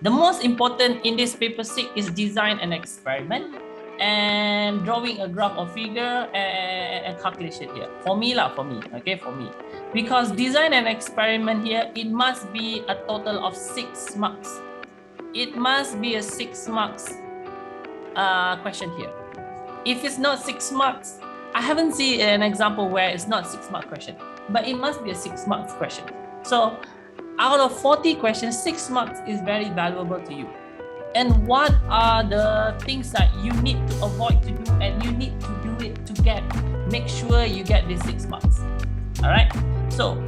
The most important in this paper 6 is design an experiment and drawing a graph or figure and calculation here. For me, okay, for me. Because design an experiment here, it must be a total of 6 marks. It must be a 6 marks question here. If it's not 6 marks, I haven't seen an example where it's not 6 mark question, but it must be a 6 marks question. So out of 40 questions, 6 marks is very valuable to you. And what are the things that you need to avoid to do, and you need to do it to make sure you get these 6 marks. All right. So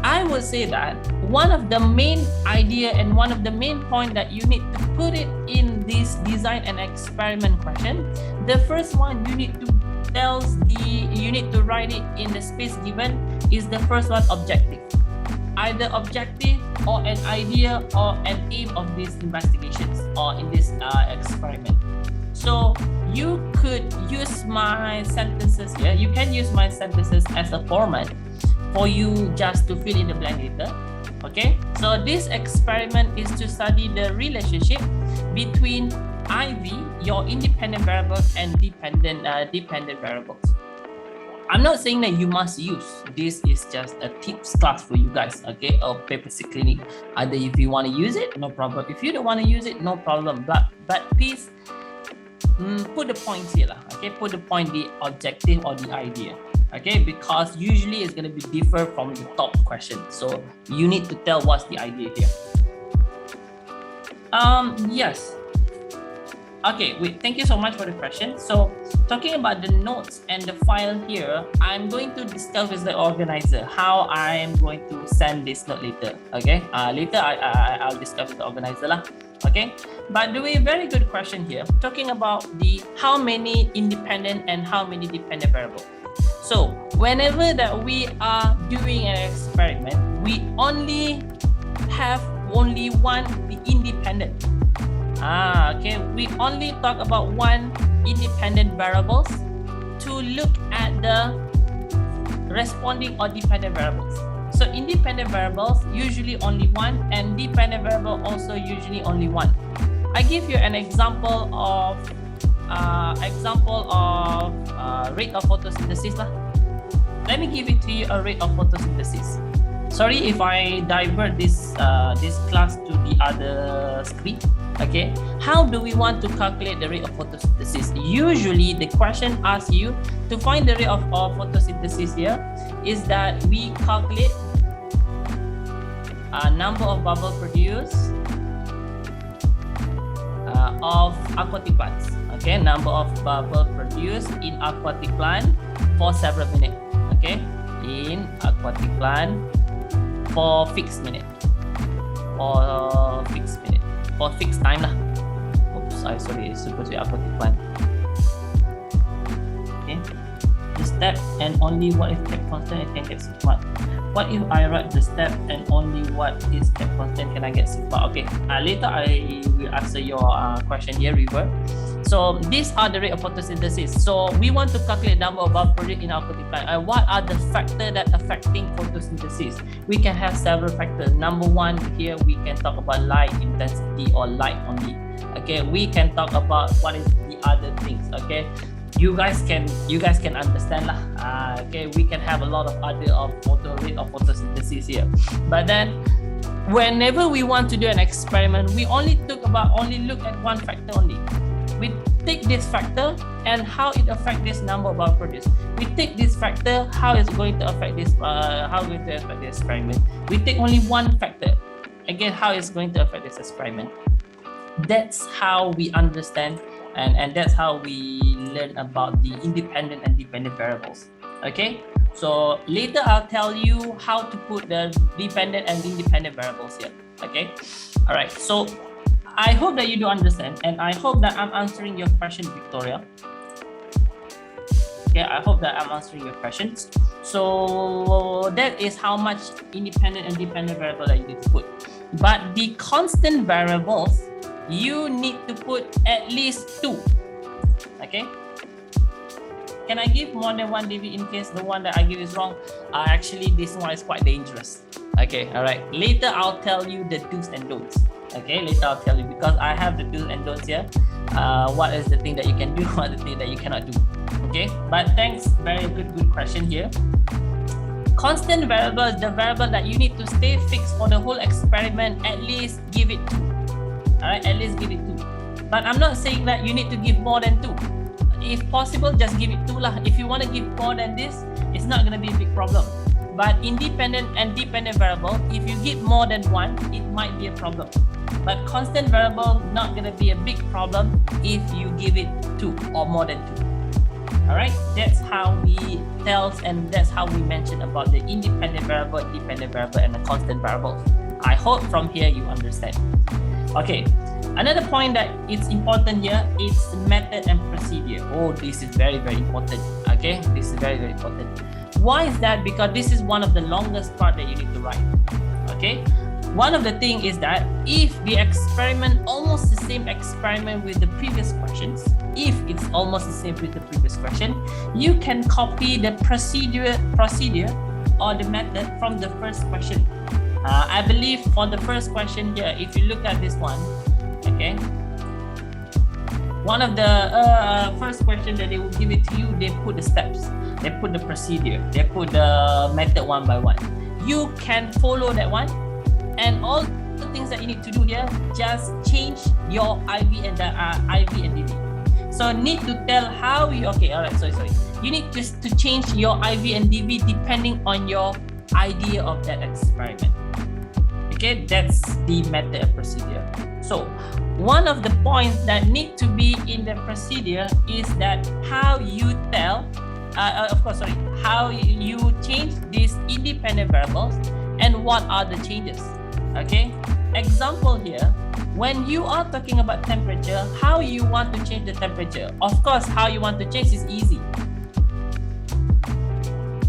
I would say that one of the main idea and one of the main point that you need to put it in this design and experiment question. The first one you need to write it in the space given is the first one, objective. Either objective or an idea or an aim of these investigations or in this experiment. So you could use my sentences here. You can use my sentences as a format for you just to fill in the blank later. Okay, so this experiment is to study the relationship between IV, your independent variables, and dependent variables. I'm not saying that you must use. This is just a tips class for you guys, okay? Or paper 6 clinic. Either if you want to use it, no problem. If you don't want to use it, no problem. But please put the points here, okay? Put the point, the objective or the idea, okay? Because usually it's going to be differ from the top question. So you need to tell what's the idea here. Yes. Okay, wait, thank you so much for the question. So talking about the notes and the file here, I'm going to discuss with the organizer how I am going to send this note later. Okay, later I'll discuss with the organizer lah. Okay, by the way, very good question here. Talking about the how many independent and how many dependent variables. So whenever that we are doing an experiment, we only have one the independent. Okay, we only talk about one independent variables to look at the responding or dependent variables. So independent variables usually only one, and dependent variable also usually only one. I give you an example of rate of photosynthesis lah. Let me give it to you a rate of photosynthesis. Sorry if I divert this class to the other screen. Okay, how do we want to calculate the rate of photosynthesis? Usually the question asks you to find the rate of photosynthesis here is that we calculate a number of bubble produced of aquatic plants. Okay, number of bubble produced in aquatic plant for several minutes. Okay, in aquatic plant for fixed minute. For fixed time lah. Oops, sorry, it's supposed to be aquatic plant. Okay, the step and only what is kept constant and can get sigma. What if I write the step and only what is kept constant can I get sigma? Okay, later I will answer your question here, River. So these are the rate of photosynthesis. So we want to calculate number of bubble produced in aquatic plant. What are the factors that affecting photosynthesis? We can have several factors. Number one here, we can talk about light intensity or light only. Okay, we can talk about what is the other things. Okay, you guys can understand lah. Okay, we can have a lot of other rate of photosynthesis here. But then whenever we want to do an experiment, we only look at one factor only. We take this factor and how it affects this number of bubble produced. We take this factor, how it's going to affect this, the experiment. We take only one factor, again, how it's going to affect this experiment. That's how we understand and that's how we learn about the independent and dependent variables. Okay, so later I'll tell you how to put the dependent and independent variables here. Okay, all right, so I hope that you do understand, and I hope that I'm answering your question, Victoria. Okay, I hope that I'm answering your questions. So that is how much independent and dependent variable that you need to put. But the constant variables, you need to put at least 2. Okay. Can I give more than one DV in case the one that I give is wrong? Actually, this one is quite dangerous. Okay, all right. Later, I'll tell you the do's and don'ts. Okay, later I'll tell you, because I have the do's and don'ts here. What is the thing that you can do, what is the thing that you cannot do. Okay, but thanks, very good question here. Constant variable is the variable that you need to stay fixed for the whole experiment. At least give it 2. All right, at least give it 2. But I'm not saying that you need to give more than 2. If possible, just give it 2 lah. If you want to give more than this, it's not going to be a big problem. But independent and dependent variable, if you give more than 1, it might be a problem. But constant variable, not going to be a big problem if you give it 2 or more than 2. Alright, that's how we tell, and that's how we mention about the independent variable, dependent variable, and the constant variable. I hope from here you understand. Okay, another point that it's important here is method and procedure. Oh, this is very, very important. Okay, this is very, very important. Why is that? Because this is one of the longest part that you need to write. Okay, one of the thing is that if the experiment almost the same experiment with the previous questions, if it's almost the same with the previous question, you can copy the procedure or the method from the first question. I believe for the first question here, if you look at this one, okay, one of the first question that they will give it to you, they put the steps, they put the procedure, they put the method one by one. You can follow that one, and all the things that you need to do here, just change your IV and DV. So need to tell how you, okay, all right, sorry. You need just to change your IV and DV depending on your idea of that experiment. Okay, that's the method and procedure. So one of the points that need to be in the procedure is that how you tell, how you change these independent variables and what are the changes. Okay, example here, when you are talking about temperature, how you want to change the temperature. Of course, how you want to change is easy.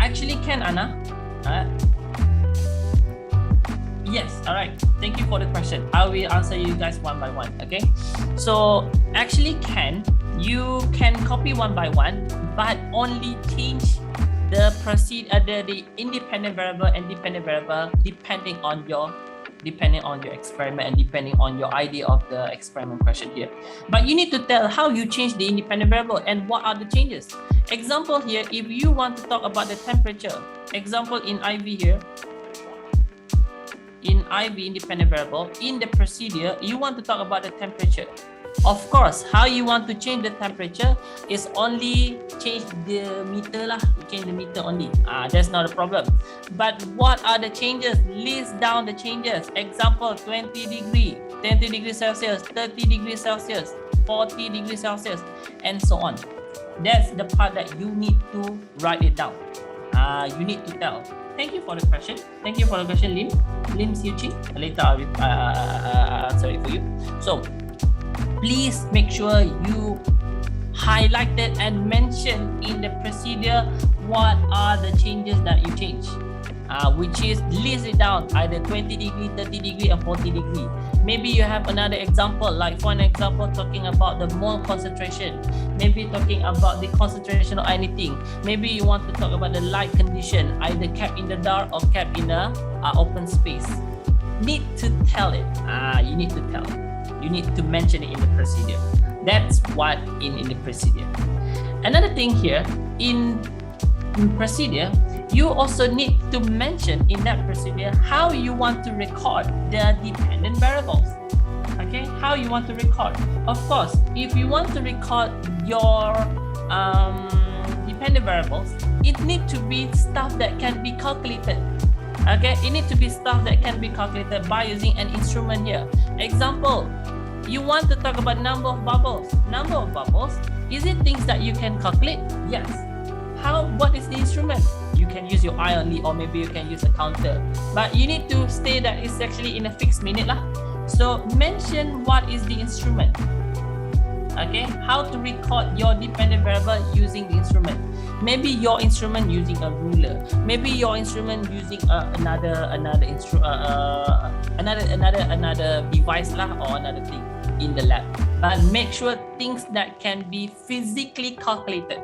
Actually can, Anna? Yes, all right. Thank you for the question. I will answer you guys one by one, okay? So actually you can copy one by one, but only change the independent variable and dependent variable depending on your experiment and depending on your idea of the experiment question here. But you need to tell how you change the independent variable and what are the changes. Example here, if you want to talk about the temperature, example in IV here, in IV independent variable, in the procedure, you want to talk about the temperature. Of course, how you want to change the temperature is only change the meter lah, change the meter only. That's not a problem. But what are the changes? List down the changes. Example, 20 degrees Celsius, 30 degrees Celsius, 40 degrees Celsius, and so on. That's the part that you need to write it down. You need to tell. Thank you for the question. Thank you for the question, Lim Siu-Chi. Later I'll answer it for you. So please make sure you highlight it and mention in the procedure what are the changes that you change, which is list it down, either 20 degree, 30 degree, and 40 degree. Maybe you have another example, like for an example, talking about the mole concentration, maybe talking about the concentration of anything. Maybe you want to talk about the light condition, either kept in the dark or kept in the open space. Need to tell it. You need to tell it. You need to mention it in the procedure. That's what in the procedure. Another thing here, in procedure, you also need to mention in that procedure how you want to record the dependent variables. Okay, how you want to record. Of course, if you want to record your dependent variables, it needs to be stuff that can be calculated. Okay, it needs to be stuff that can be calculated by using an instrument here. Example, you want to talk about number of bubbles. Number of bubbles, is it things that you can calculate? Yes. What is the instrument? You can use your eye only, or maybe you can use a counter. But you need to say that it's actually in a fixed minute lah. So mention what is the instrument. Okay, how to record your dependent variable using the instrument. Maybe your instrument using a ruler. Maybe your instrument using another device lah, or another thing in the lab. But make sure things that can be physically calculated.